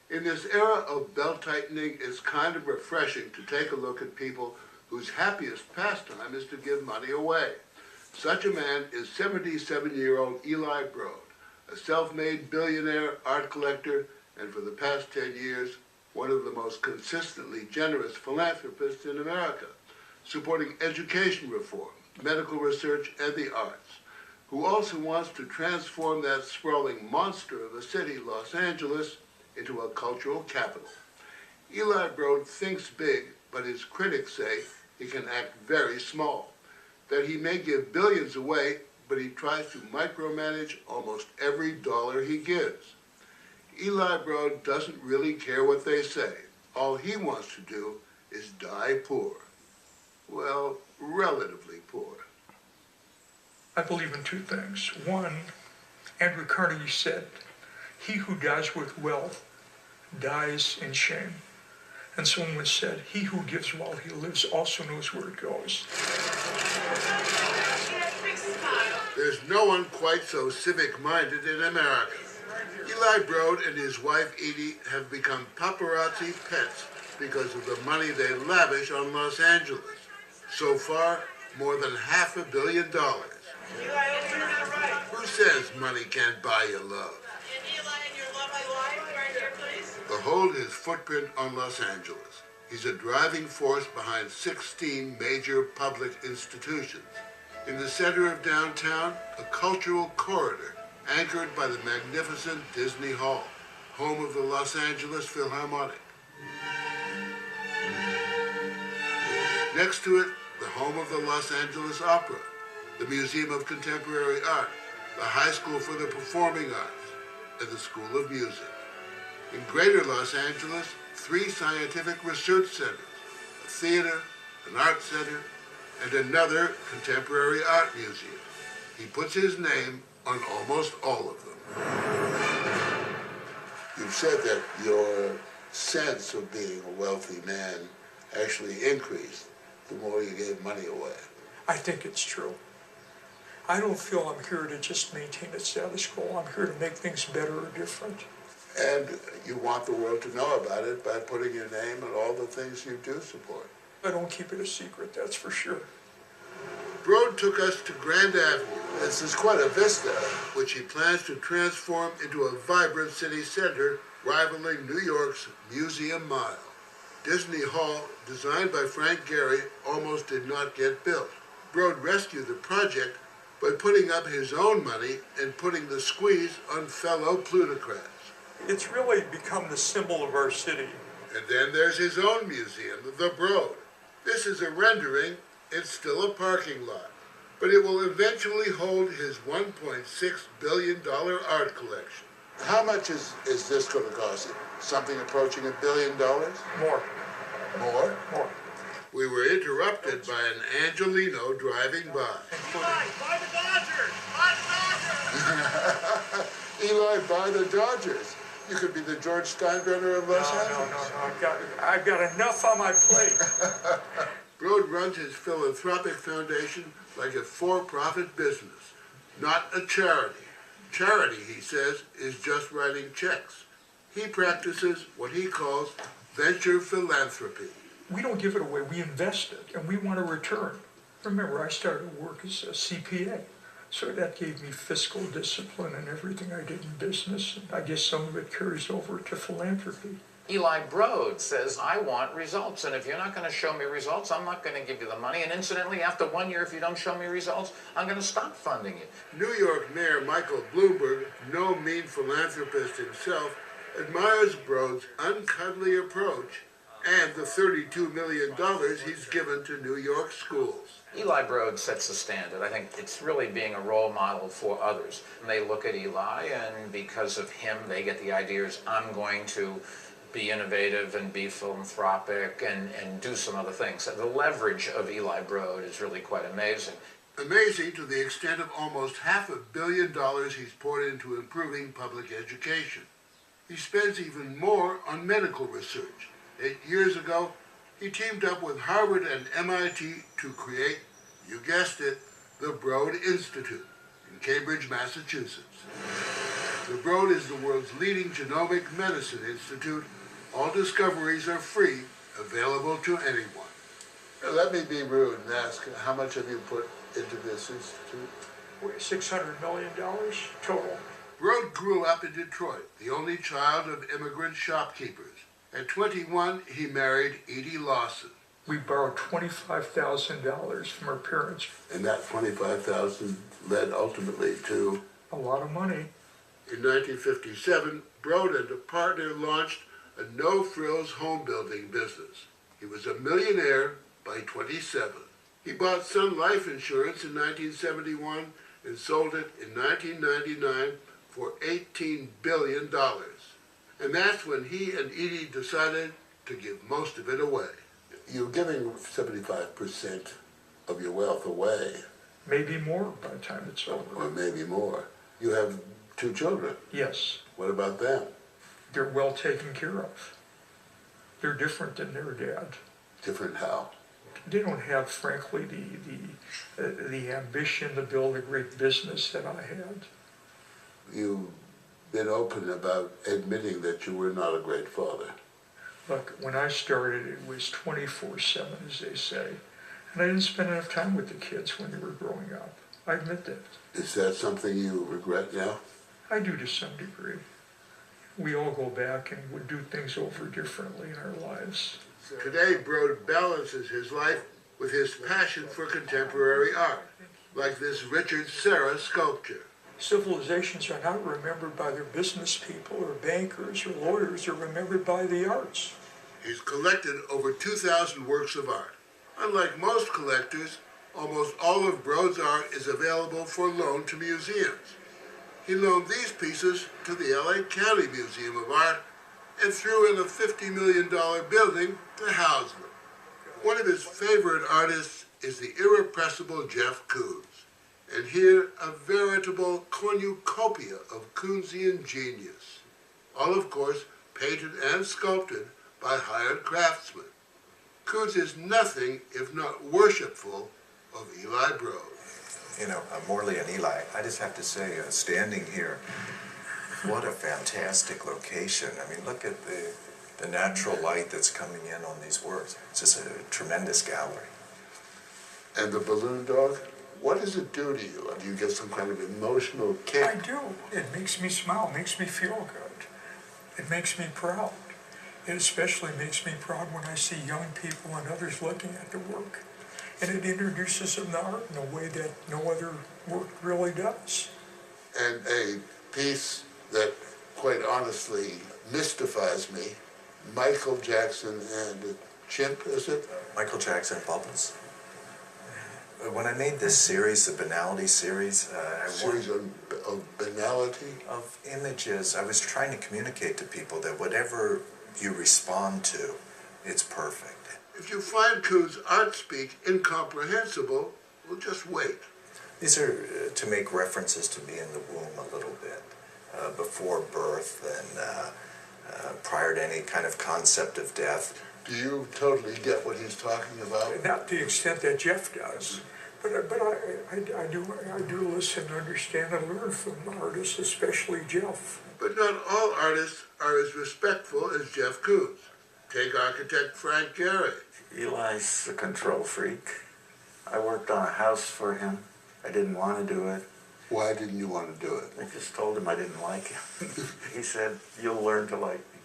In this era of belt-tightening, it's kind of refreshing to take a look at people whose happiest pastime is to give money away. Such a man is 77-year-old Eli Broad, a self-made billionaire, art collector, and for the past 10 years, one of the most consistently generous philanthropists in America, supporting education reform, medical research, and the arts, who also wants to transform that sprawling monster of a city, Los Angeles, into a cultural capital. Eli Broad thinks big, but his critics say he can act very small, that he may give billions away, but he tries to micromanage almost every dollar he gives. Eli Broad doesn't really care what they say. All he wants to do is die poor. Well, relatively poor. I believe in two things. One, Andrew Carnegie said, "He who dies with wealth dies in shame." And someone said, "He who gives while he lives also knows where it goes." There's no one quite so civic-minded in America. Eli Broad and his wife Edie have become paparazzi pets because of the money they lavish on Los Angeles. So far, more than $500 million. Who says money can't buy you love? And Eli, and your love I lied right here, please. Behold his footprint on Los Angeles. He's a driving force behind 16 major public institutions. In the center of downtown, a cultural corridor anchored by the magnificent Disney Hall, home of the Los Angeles Philharmonic. Next to it, the home of the Los Angeles Opera, the Museum of Contemporary Art, the High School for the Performing Arts, and the School of Music. In Greater Los Angeles, 3 scientific research centers, a theater, an art center, and another contemporary art museum. He puts his name on almost all of them. You've said that your sense of being a wealthy man actually increased the more you gave money away. I think it's true. I don't feel I'm here to just maintain a status quo. I'm here to make things better or different. And you want the world to know about it by putting your name on all the things you do support. I don't keep it a secret, that's for sure. Broad took us to Grand Avenue. This is quite a vista, which he plans to transform into a vibrant city center rivaling New York's Museum Mile. Disney Hall, designed by Frank Gehry, almost did not get built. Broad rescued the project by putting up his own money and putting the squeeze on fellow plutocrats. It's really become the symbol of our city. And then there's his own museum, the Broad. This is a rendering. It's still a parking lot, but it will eventually hold his $1.6 billion art collection. How much is this going to cost? Something approaching $1 billion? More. More? More. We were interrupted by an Angelino driving by. Eli, buy the Dodgers! Buy the Dodgers! Eli, buy the Dodgers. You could be the George Steinbrenner of Los Angeles. No. I've got enough on my plate. Broad runs his philanthropic foundation like a for-profit business, not a charity. Charity, he says, is just writing checks. He practices what he calls venture philanthropy. We don't give it away, we invest it, and we want a return. Remember, I started work as a CPA, so that gave me fiscal discipline in everything I did in business, and I guess some of it carries over to philanthropy. Eli Broad says, I want results, and if you're not going to show me results, I'm not going to give you the money, and incidentally, after 1 year, if you don't show me results, I'm going to stop funding you. New York Mayor Michael Bloomberg, no mean philanthropist himself, admires Broad's uncuddly approach and the $32 million he's given to New York schools. Eli Broad sets the standard. I think it's really being a role model for others. And they look at Eli, and because of him, they get the ideas, I'm going to be innovative and be philanthropic and do some other things. And the leverage of Eli Broad is really quite amazing. Amazing to the extent of almost $500 million he's poured into improving public education. He spends even more on medical research. 8 years ago, he teamed up with Harvard and MIT to create, you guessed it, the Broad Institute in Cambridge, Massachusetts. The Broad is the world's leading genomic medicine institute. All discoveries are free, available to anyone. Let me be rude and ask, how much have you put into this institute? $600 million total. Broad grew up in Detroit, the only child of immigrant shopkeepers. At 21, he married Edie Lawson. We borrowed $25,000 from our parents. And that $25,000 led ultimately to... A lot of money. In 1957, Broad and a partner launched a no-frills home building business. He was a millionaire by 27. He bought Sun Life Insurance in 1971 and sold it in 1999 for $18 billion. And that's when he and Edie decided to give most of it away. You're giving 75% of your wealth away. Maybe more by the time it's over. Or maybe more. You have 2 children. Yes, What about them? they're well taken care of. They're different than their dad. Different how? They don't have, frankly, the ambition to build a great business that I had. You've been open about admitting that you were not a great father. Look, when I started, it was 24/7, as they say. And I didn't spend enough time with the kids when they were growing up. I admit that. Is that something you regret now? I do to some degree. We all go back and would do things over differently in our lives. Today, Broad balances his life with his passion for contemporary art, like this Richard Serra sculpture. Civilizations are not remembered by their business people or bankers or lawyers, they're remembered by the arts. He's collected over 2,000 works of art. Unlike most collectors, almost all of Broad's art is available for loan to museums. He loaned these pieces to the LA County Museum of Art and threw in a $50 million building to house them. One of his favorite artists is the irrepressible Jeff Koons. And here, a veritable cornucopia of Koonsian genius. All, of course, painted and sculpted by hired craftsmen. Koons is nothing if not worshipful of Eli Broad. You know, Morley and Eli, I just have to say, standing here, what a fantastic location. I mean, look at the natural light that's coming in on these works. It's just a tremendous gallery. And the balloon dog, what does it do to you? Do you get some kind of emotional kick? I do. It makes me smile, makes me feel good. It makes me proud. It especially makes me proud when I see young people and others looking at the work. And it introduces them to art in a way that no other work really does. And a piece that, quite honestly, mystifies me, Michael Jackson and a chimp, is it? Michael Jackson Bubbles. When I made this series, the Banality series, Series of banality? of images, I was trying to communicate to people that whatever you respond to, it's perfect. If you find Koons' art speak incomprehensible, well, just wait. These are to make references to me in the womb a little bit, before birth and prior to any kind of concept of death. Do you totally get what he's talking about? Not to the extent that Jeff does. But I do listen, understand, and learn from artists, especially Jeff. But not all artists are as respectful as Jeff Koons. Take architect Frank Gehry. Eli's a control freak. I worked on a house for him. I didn't want to do it. Why didn't you want to do it? I just told him I didn't like him. He said, "You'll learn to like me."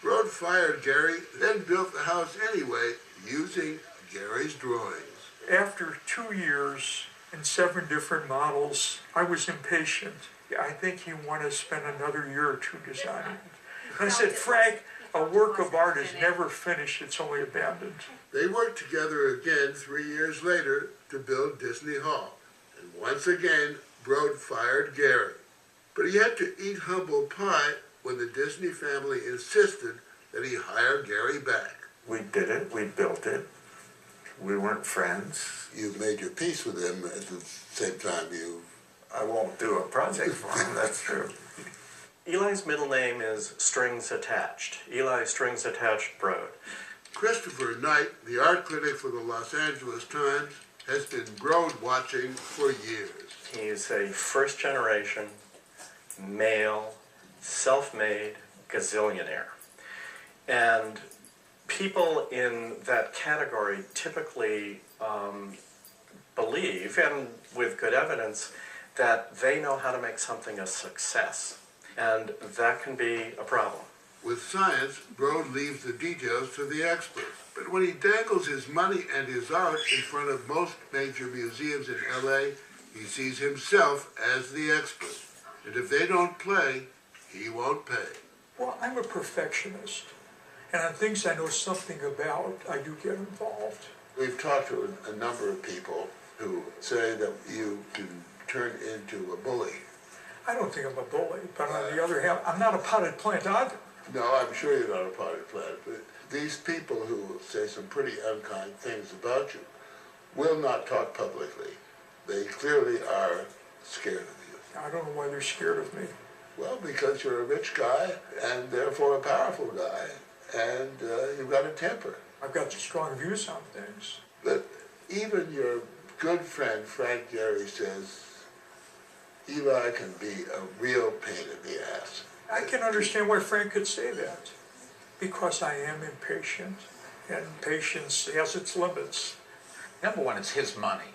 Broad fired Gehry, then built the house anyway, using Gary's drawings. After 2 years and 7 different models, I was impatient. I think he wanted to spend another year or 2 designing it. I said, Frank, a work of art is never finished, it's only abandoned. They worked together again 3 years later to build Disney Hall. And once again, Broad fired Gehry. But he had to eat humble pie when the Disney family insisted that he hire Gehry back. We did it. We built it. We weren't friends. You made your peace with him at the same time I won't do a project for him, that's true. Eli's middle name is Strings Attached. Eli Strings Attached Broad. Christopher Knight, the art critic for the Los Angeles Times, has been Broad watching for years. He's a first-generation, male, self-made gazillionaire. And people in that category typically believe, and with good evidence, that they know how to make something a success. And that can be a problem. With science, Broad leaves the details to the experts. But when he dangles his money and his art in front of most major museums in LA, he sees himself as the expert. And if they don't play, he won't pay. Well, I'm a perfectionist, and on things I know something about, I do get involved. We've talked to a number of people who say that you can turn into a bully. I don't think I'm a bully, but on the other hand, I'm not a potted plant either. No, I'm sure you're not a potted plant, but these people who say some pretty unkind things about you will not talk publicly. They clearly are scared of you. I don't know why they're scared of me. Well, because you're a rich guy and therefore a powerful guy, and you've got a temper. I've got strong views on things. But even your good friend Frank Gehry says Eli can be a real pain in the ass. I can understand why Frank could say that, because I am impatient, and patience has its limits. Number one, it's his money,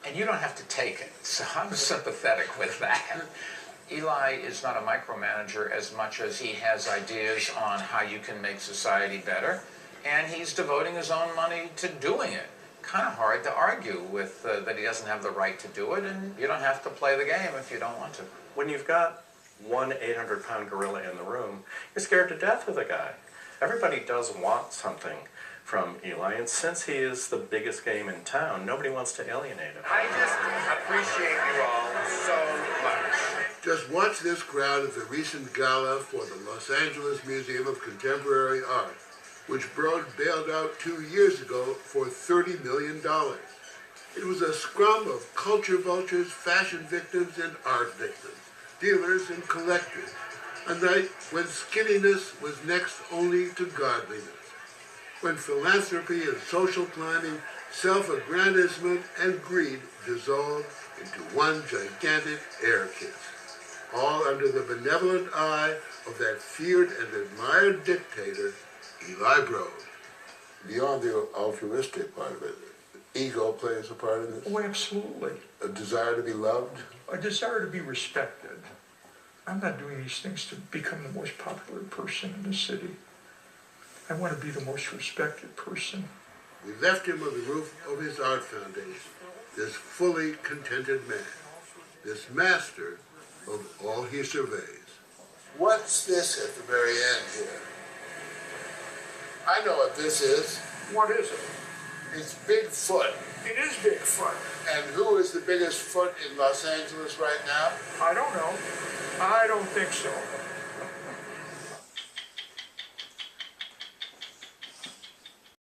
and you don't have to take it, so I'm sympathetic with that. Eli is not a micromanager as much as he has ideas on how you can make society better, and he's devoting his own money to doing it. Kind of hard to argue with that he doesn't have the right to do it, and you don't have to play the game if you don't want to. When you've got one 800-pound gorilla in the room, you're scared to death of the guy. Everybody does want something from Eli, and since he is the biggest game in town, nobody wants to alienate him. I just appreciate you all so much. Just watch this crowd at the recent gala for the Los Angeles Museum of Contemporary Art, which Broad bailed out 2 years ago for $30 million. It was a scrum of culture vultures, fashion victims, and art victims, dealers and collectors, a night when skinniness was next only to godliness, when philanthropy and social climbing, self-aggrandizement and greed dissolved into one gigantic air kiss, all under the benevolent eye of that feared and admired dictator, Eli Broad. Beyond the altruistic part of it, ego plays a part in this. Oh, absolutely. A desire to be loved. A desire to be respected. I'm not doing these things to become the most popular person in the city. I want to be the most respected person. We left him on the roof of his art foundation, this fully contented man, this master of all he surveys. What's this at the very end here? I know what this is. What is it? It's Bigfoot. It is Bigfoot. And who is the biggest foot in Los Angeles right now? I don't know. I don't think so.